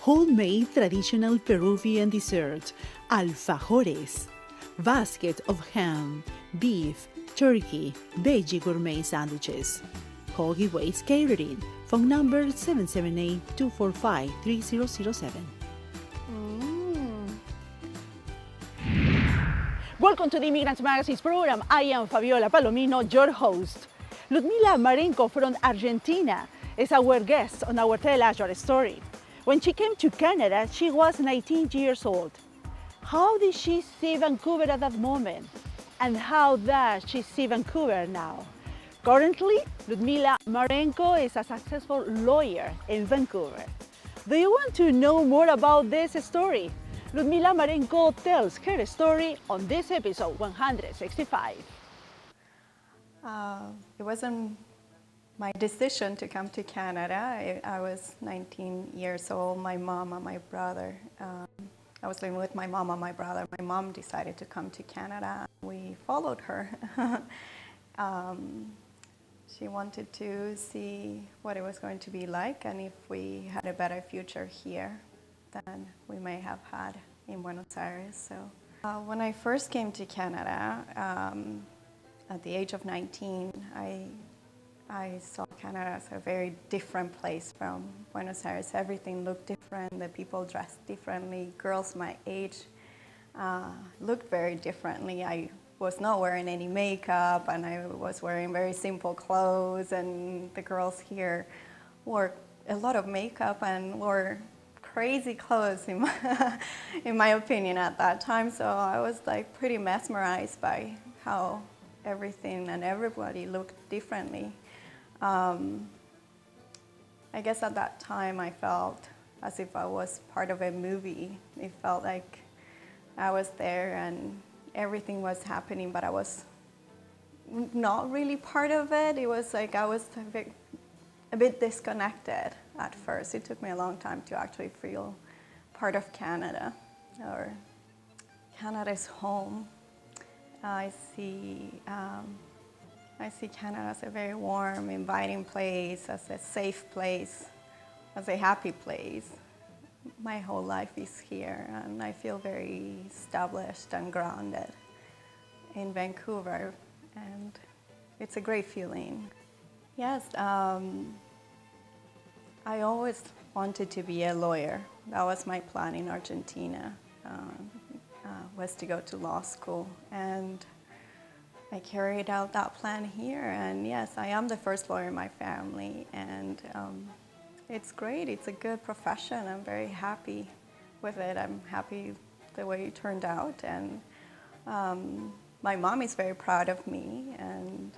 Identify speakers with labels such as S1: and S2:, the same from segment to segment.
S1: homemade traditional Peruvian dessert, alfajores, basket of ham, beef, turkey, veggie gourmet sandwiches. Call Giveaways Catering, phone number 778-245-3007. Welcome to the Immigrants Magazine's program. I am Fabiola Palomino, your host. Ludmila Marenco from Argentina is our guest on our Tell Us Your Story. When she came to Canada, she was 19 years old. How did she see Vancouver at that moment? And how does she see Vancouver now? Currently, Ludmila Marenco is a successful lawyer in Vancouver. Do you want to know more about this story? Ludmila Marenco tells her story on this episode 165.
S2: It wasn't my decision to come to Canada. I was 19 years old. My mom and my brother, I was living with my mom and my brother. My mom decided to come to Canada. We followed her. She wanted to see what it was going to be like and if we had a better future here than we may have had in Buenos Aires. So when I first came to Canada, at the age of 19, I saw Canada as a very different place from Buenos Aires. Everything looked different, the people dressed differently, girls my age looked very differently. I was not wearing any makeup and I was wearing very simple clothes, and the girls here wore a lot of makeup and wore crazy clothes in my opinion at that time. So I was like pretty mesmerized by how everything and everybody looked differently. I guess at that time I felt as if I was part of a movie. It felt like I was there and everything was happening, but I was not really part of it. It was like I was a bit disconnected at first. It took me a long time to actually feel part of Canada, or Canada's home. I see Canada as a very warm, inviting place, as a safe place, as a happy place. My whole life is here, and I feel very established and grounded in Vancouver, and it's a great feeling. Yes, I always wanted to be a lawyer. That was my plan in Argentina, was to go to law school, and I carried out that plan here, and yes, I am the first lawyer in my family, and it's great. It's a good profession. I'm very happy with it. I'm happy the way it turned out, and my mom is very proud of me, and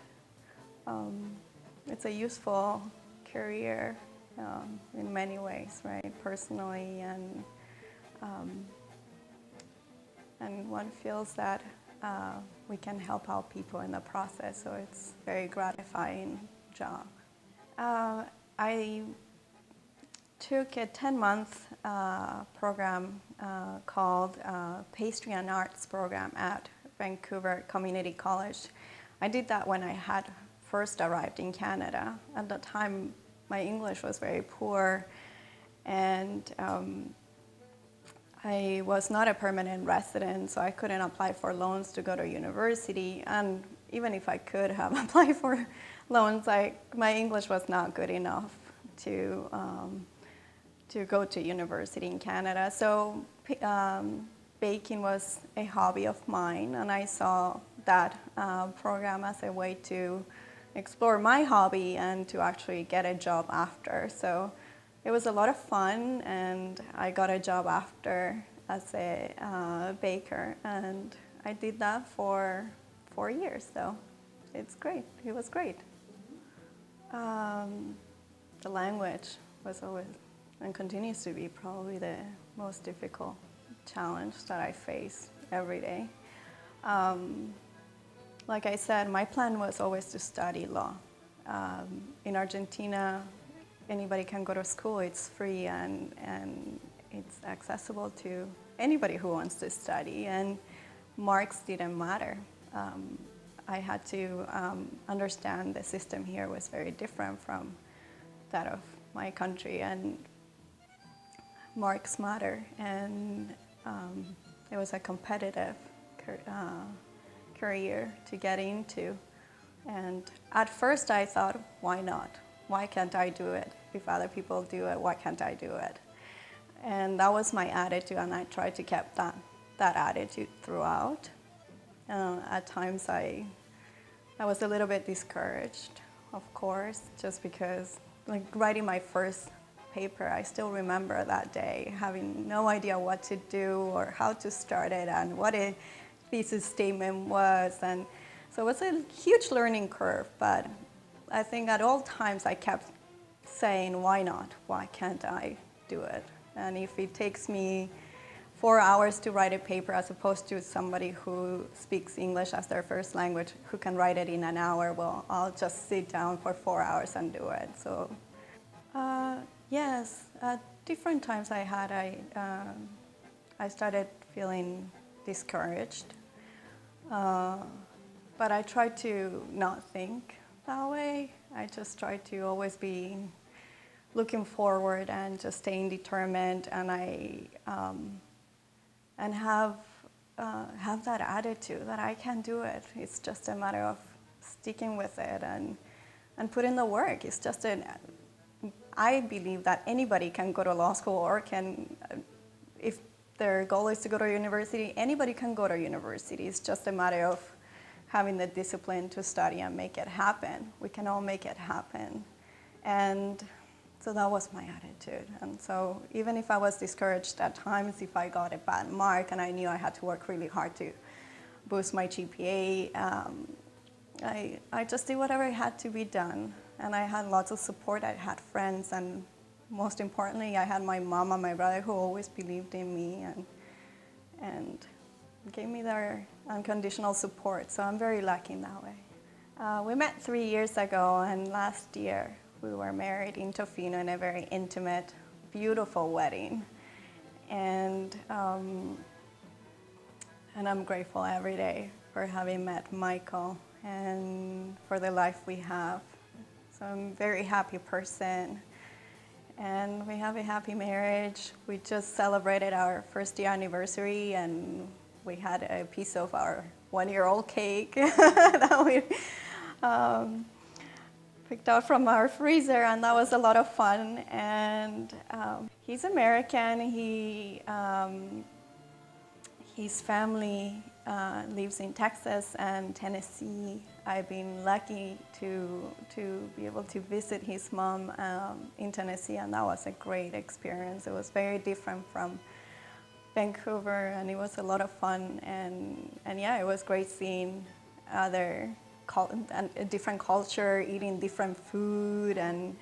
S2: it's a useful career in many ways, right? Personally, and one feels that we can help out people in the process, so it's a very gratifying job. I took a 10-month program called Pastry and Arts program at Vancouver Community College. I did that when I had first arrived in Canada. At the time, my English was very poor, and I was not a permanent resident, so I couldn't apply for loans to go to university. And even if I could have applied for loans, my English was not good enough to go to university in Canada. So baking was a hobby of mine, and I saw that program as a way to explore my hobby and to actually get a job after. So it was a lot of fun, and I got a job after as a baker, and I did that for 4 years, so it's great. It was great. The language was always and continues to be probably the most difficult challenge that I face every day. Like I said, my plan was always to study law. In Argentina, anybody can go to school. It's free and it's accessible to anybody who wants to study, and marks didn't matter. I had to understand the system here was very different from that of my country, and marks matter, and it was a competitive career to get into. And at first I thought, why not? Why can't I do it? If other people do it, why can't I do it? And that was my attitude, and I tried to keep that attitude throughout. At times I was a little bit discouraged, of course, just because, like, writing my first paper, I still remember that day having no idea what to do or how to start it and what a thesis statement was. And so it was a huge learning curve, but I think at all times I kept saying, why not? Why can't I do it? And if it takes me 4 hours to write a paper as opposed to somebody who speaks English as their first language who can write it in an hour, well, I'll just sit down for 4 hours and do it. So yes, at different times I started feeling discouraged. But I tried to not think that way. I just tried to always be looking forward and just staying determined, and have that attitude that I can do it. It's just a matter of sticking with it and put in the work. It's just I believe that anybody can go to law school or if their goal is to go to university, anybody can go to university. It's just a matter of having the discipline to study and make it happen. We can all make it happen. And so that was my attitude. And so even if I was discouraged at times, if I got a bad mark and I knew I had to work really hard to boost my GPA, I just did whatever had to be done. And I had lots of support. I had friends, and most importantly, I had my mom and my brother who always believed in me and gave me their unconditional support. So I'm very lucky in that way. We met 3 years ago, and last year we were married in Tofino in a very intimate, beautiful wedding. And I'm grateful every day for having met Michael and for the life we have. So I'm a very happy person, and we have a happy marriage. We just celebrated our first year anniversary, and we had a piece of our 1-year-old cake that we picked out from our freezer, and that was a lot of fun. And he's American. His family lives in Texas and Tennessee. I've been lucky to be able to visit his mom in Tennessee, and that was a great experience. It was very different from Vancouver, and it was a lot of fun. And yeah, it was great seeing a different culture, eating different food, and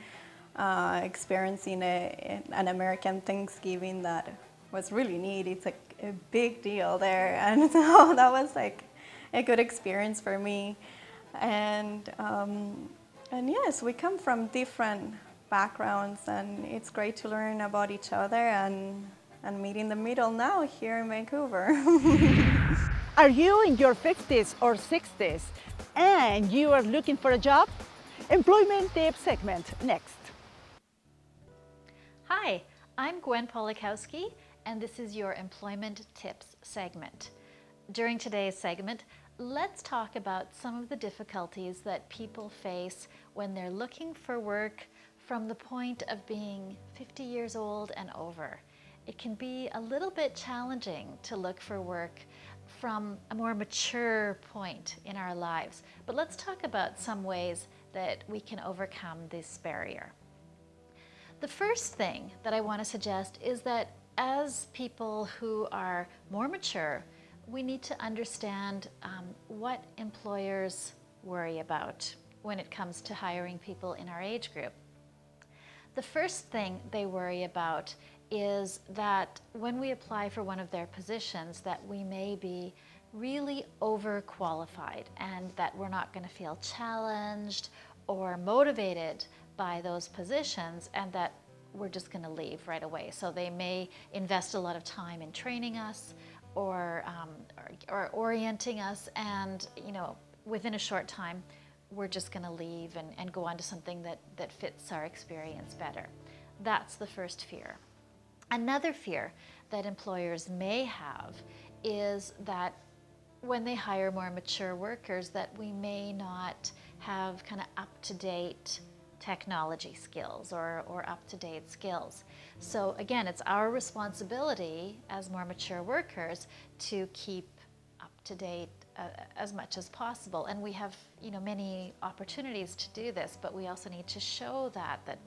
S2: experiencing an American Thanksgiving that was really neat. It's like a big deal there, and so that was like a good experience for me. And yes, we come from different backgrounds, and it's great to learn about each other and meet in the middle now here in Vancouver.
S1: Are you in your 50s or 60s and you are looking for a job? Employment Tip segment next.
S3: Hi, I'm Gwen Pawlikowski, and this is your Employment Tips segment. During today's segment, let's talk about some of the difficulties that people face when they're looking for work from the point of being 50 years old and over. It can be a little bit challenging to look for work from a more mature point in our lives. But let's talk about some ways that we can overcome this barrier. The first thing that I want to suggest is that as people who are more mature, we need to understand what employers worry about when it comes to hiring people in our age group. The first thing they worry about is that when we apply for one of their positions, that we may be really overqualified and that we're not going to feel challenged or motivated by those positions, and that we're just going to leave right away. So they may invest a lot of time in training us or orienting us, and within a short time we're just going to leave and go on to something that fits our experience better. That's the first fear. Another fear that employers may have is that when they hire more mature workers, that we may not have kind of up-to-date technology skills or up-to-date skills. So again, it's our responsibility as more mature workers to keep up-to-date as much as possible. And we have, many opportunities to do this, but we also need to show that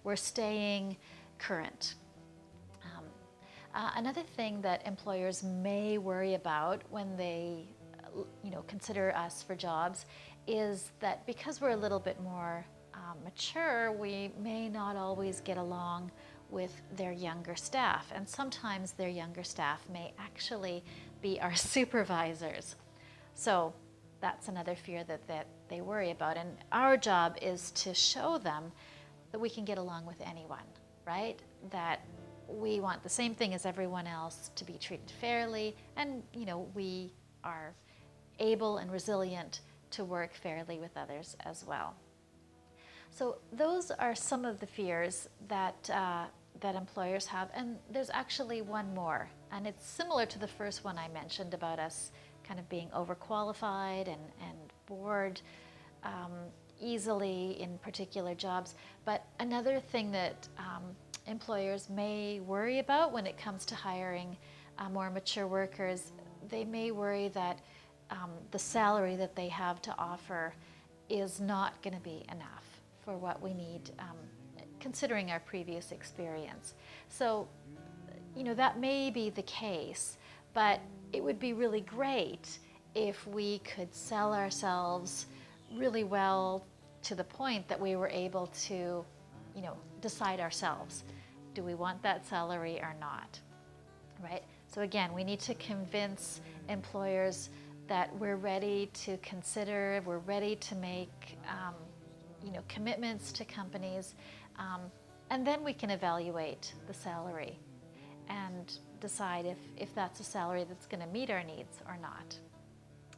S3: we're staying current. Another thing that employers may worry about when they, consider us for jobs is that because we're a little bit more mature, we may not always get along with their younger staff. And sometimes their younger staff may actually be our supervisors. So that's another fear that they worry about. And our job is to show them that we can get along with anyone, right? That we want the same thing as everyone else, to be treated fairly, and we are able and resilient to work fairly with others as well. So those are some of the fears that employers have, and there's actually one more, and it's similar to the first one I mentioned about us kind of being overqualified and bored easily in particular jobs. But another thing that employers may worry about when it comes to hiring more mature workers, they may worry that the salary that they have to offer is not going to be enough for what we need, considering our previous experience. So, that may be the case, but it would be really great if we could sell ourselves really well to the point that we were able to, decide ourselves. Do we want that salary or not, right? So again, we need to convince employers that we're ready to consider, we're ready to make, commitments to companies, and then we can evaluate the salary and decide if that's a salary that's going to meet our needs or not.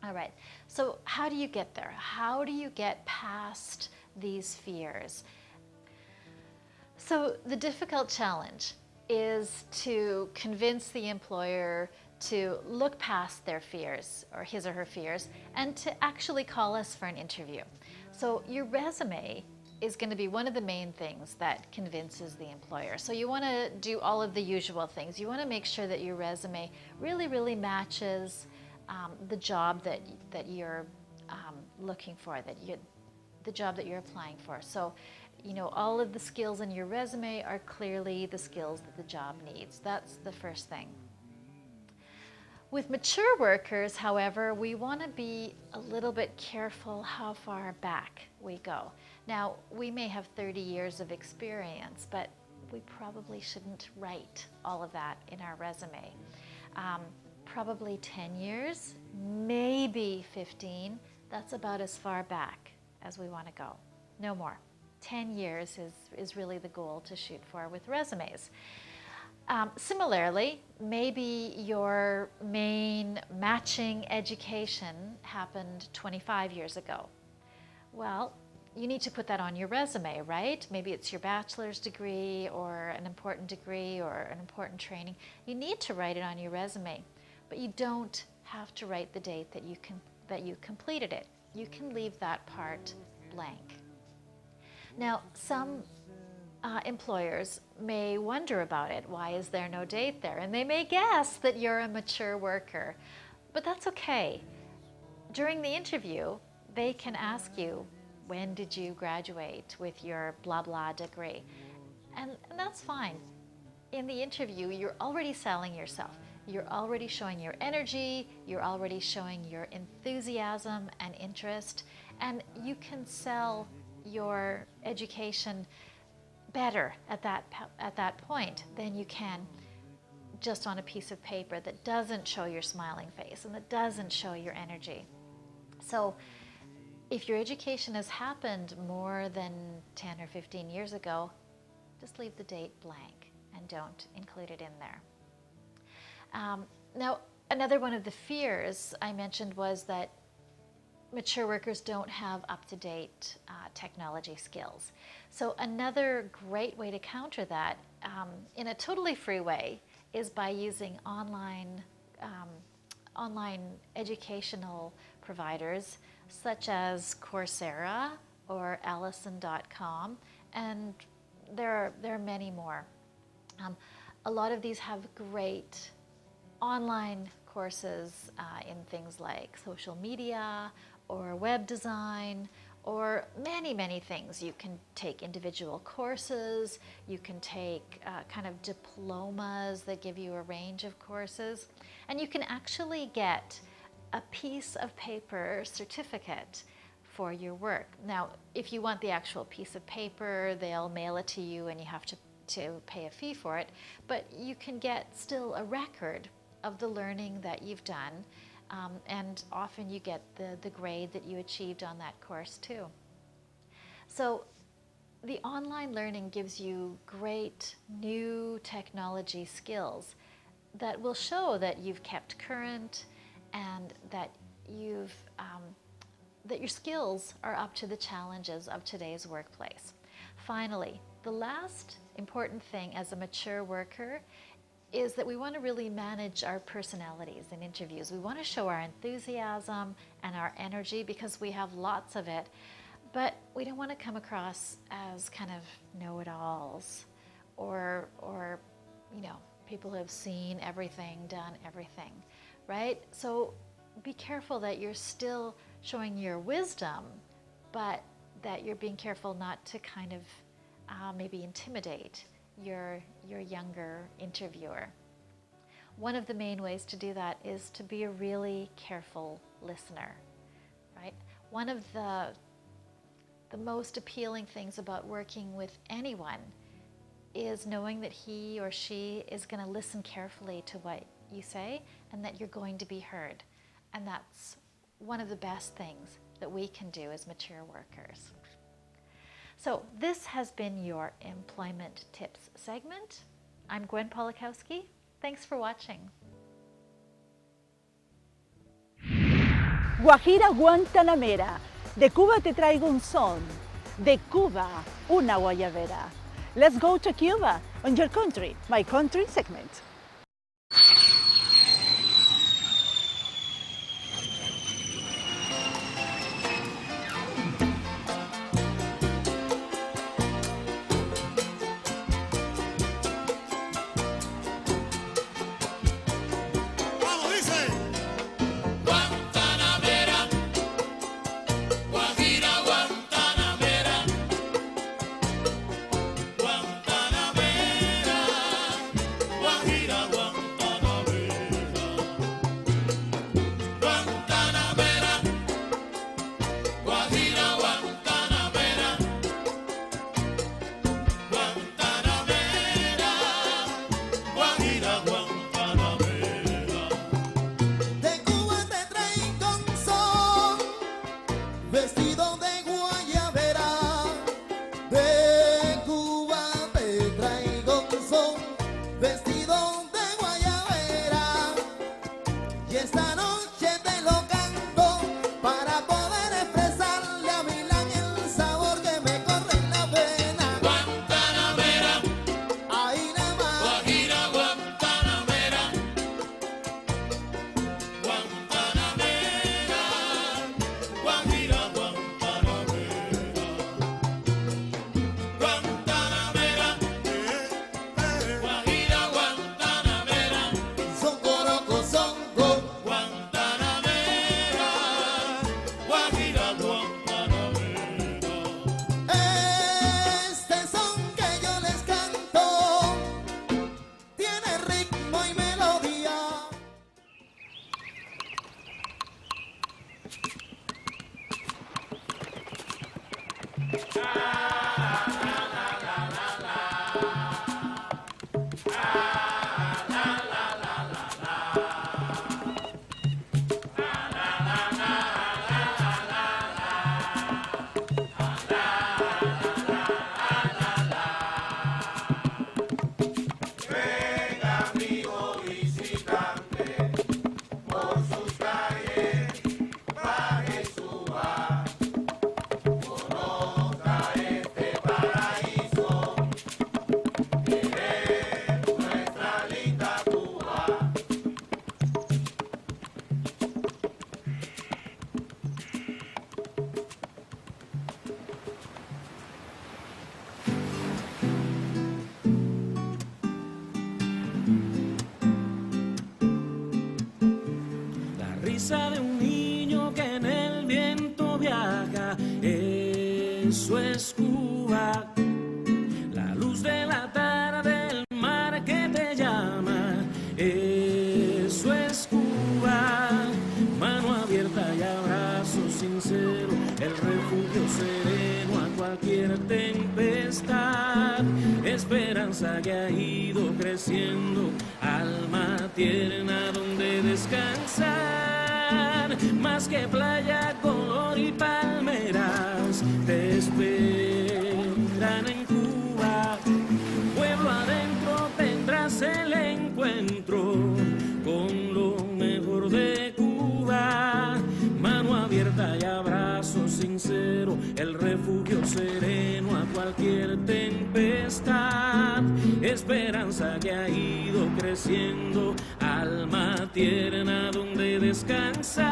S3: All right, so how do you get there? How do you get past these fears? So the difficult challenge is to convince the employer to look past their fears, or his or her fears, and to actually call us for an interview. So your resume is going to be one of the main things that convinces the employer. So you want to do all of the usual things. You want to make sure that your resume really, really matches the job that you're looking for, the job that you're applying for. So, all of the skills in your resume are clearly the skills that the job needs. That's the first thing. With mature workers, however, we want to be a little bit careful how far back we go. Now, we may have 30 years of experience, but we probably shouldn't write all of that in our resume. Probably 10 years, maybe 15. That's about as far back as we want to go. No more. 10 years is really the goal to shoot for with resumes. Similarly, maybe your main matching education happened 25 years ago. Well, you need to put that on your resume, right? Maybe it's your bachelor's degree or an important degree or an important training. You need to write it on your resume, but you don't have to write the date that you completed it. You can leave that part blank. Now, some employers may wonder about it. Why is there no date there? And they may guess that you're a mature worker, but that's okay. During the interview, they can ask you, when did you graduate with your blah blah degree? And that's fine. In the interview, you're already selling yourself. You're already showing your energy, you're already showing your enthusiasm and interest, and you can sell your education better at that point than you can just on a piece of paper that doesn't show your smiling face and that doesn't show your energy. So if your education has happened more than 10 or 15 years ago, just leave the date blank and don't include it in there. Now, another one of the fears I mentioned was that mature workers don't have up-to-date technology skills. So another great way to counter that in a totally free way is by using online educational providers such as Coursera or Allison.com, and there are many more. A lot of these have great online courses in things like social media or web design or many things. You can take individual courses, you can take kind of diplomas that give you a range of courses, and you can actually get a piece of paper certificate for your work. Now, if you want the actual piece of paper, they'll mail it to you and you have to pay a fee for it, but you can get still a record of the learning that you've done, and often you get the grade that you achieved on that course too. So the online learning gives you great new technology skills that will show that you've kept current and that that your skills are up to the challenges of today's workplace. Finally, the last important thing as a mature worker is that we want to really manage our personalities in interviews. We want to show our enthusiasm and our energy because we have lots of it, but we don't want to come across as kind of know-it-alls or people who have seen everything, done everything, right? So be careful that you're still showing your wisdom, but that you're being careful not to kind of maybe intimidate your younger interviewer. One of the main ways to do that is to be a really careful listener, right? One of the most appealing things about working with anyone is knowing that he or she is going to listen carefully to what you say and that you're going to be heard. And that's one of the best things that we can do as mature workers. So this has been your Employment Tips segment. I'm Gwen Pawlikowski. Thanks for watching.
S1: Guajira Guantanamera. De Cuba te traigo un son. De Cuba, una guayabera. Let's go to Cuba on Your Country, My Country segment.
S4: esperanza que ha ido creciendo, alma tierna donde descansar, más que playa, color y palmeras, te esperan en Cuba. Pueblo adentro tendrás el encuentro con lo mejor de Cuba, mano abierta y abrazo sincero, el refugio sereno a cualquier tempestad, esperanza que ha ido creciendo, alma tierna donde descansar,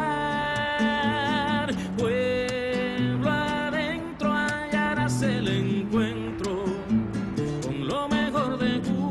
S4: pueblo adentro hallarás el encuentro con lo mejor de Cuba.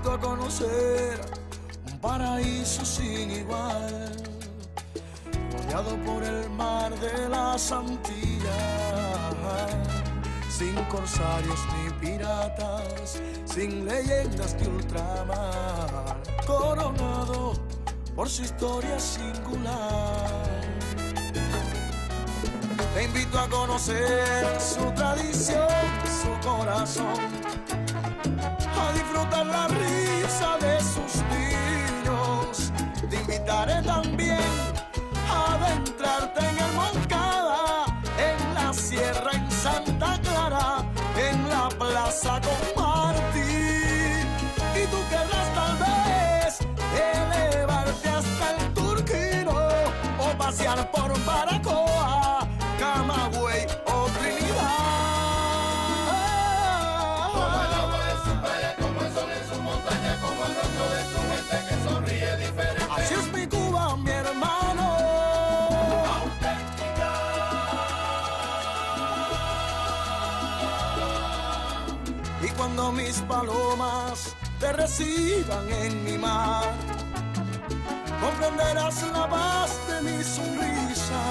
S5: A conocer un paraíso sin igual, rodeado por el mar de las Antillas, sin corsarios ni piratas, sin leyendas de ultramar, coronado por su historia singular. Te invito a conocer su tradición, su corazón, a disfrutar la risa de sus niños. Te invitaré también a adentrarte en el Moncada, en la sierra, en Santa Clara, en la plaza con Martín. Y tú querrás tal vez elevarte hasta el Turquino o pasear por Baracoa, Camagüey o Trinidad. Así es mi Cuba, mi hermano. Y cuando mis palomas te reciban en mi mar, comprenderás la paz de mi sonrisa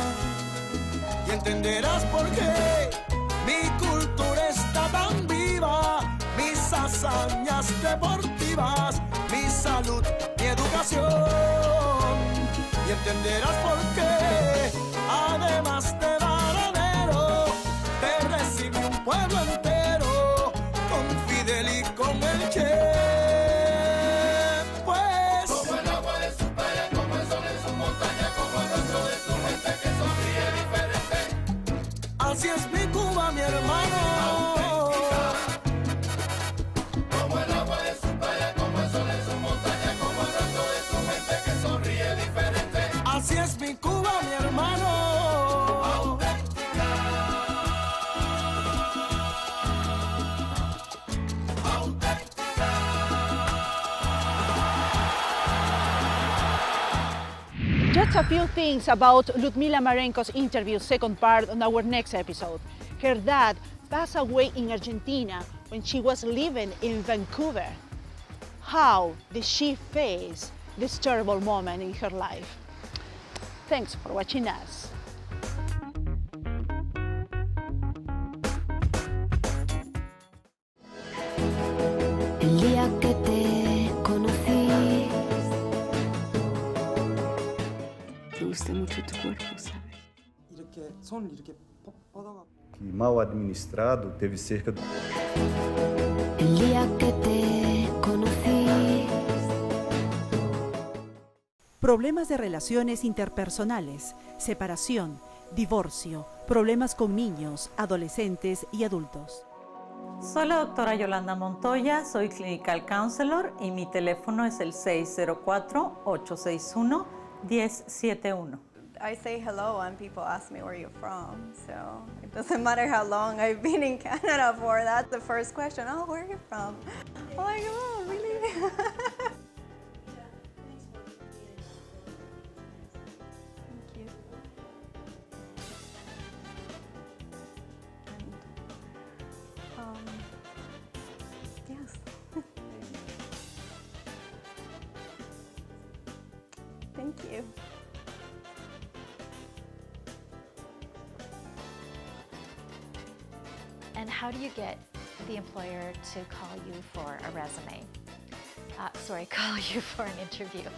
S5: y entenderás por qué mi cultura está tan viva, mis hazañas deportivas, mi salud, mi educación, y entenderás por qué, además de varadero, te recibe un pueblo entero, con Fidel y con el Che. Pues
S6: como el agua de su playa, como el sol en su montaña, como el rostro de su gente que sonríe diferente.
S5: Así es mi Cuba, mi hermano.
S6: Como el agua de su playa, como el sol en su montaña, como el rostro de su gente que sonríe diferente.
S5: Así es mi Cuba, mi hermano.
S6: Auténtica. Auténtica.
S1: Just a few things about Ludmila Marenco's interview, second part on our next episode. Her dad passed away in Argentina when she was living in Vancouver. How did she face this terrible moment in her life? Thanks for watching us.
S7: El día que te conocí, me gusta mucho tu cuerpo, ¿sabes?
S8: 이렇게 손 이렇게 뻗어가 que mal administrado teve cerca de...
S7: El día que te conocí.
S1: Problemas de relaciones interpersonales, separación, divorcio, problemas con niños, adolescentes y adultos.
S9: Soy la doctora Yolanda Montoya, soy Clinical Counselor y mi teléfono es el 604-861-1071.
S2: I say hello and people ask me where you're from, so it doesn't matter how long I've been in Canada for. That's the first question. Oh, where are you from? I'm like, oh, really? Thank you. And, yes. Thank you.
S3: And how do you get the employer to call you for a resume? Call you for an interview.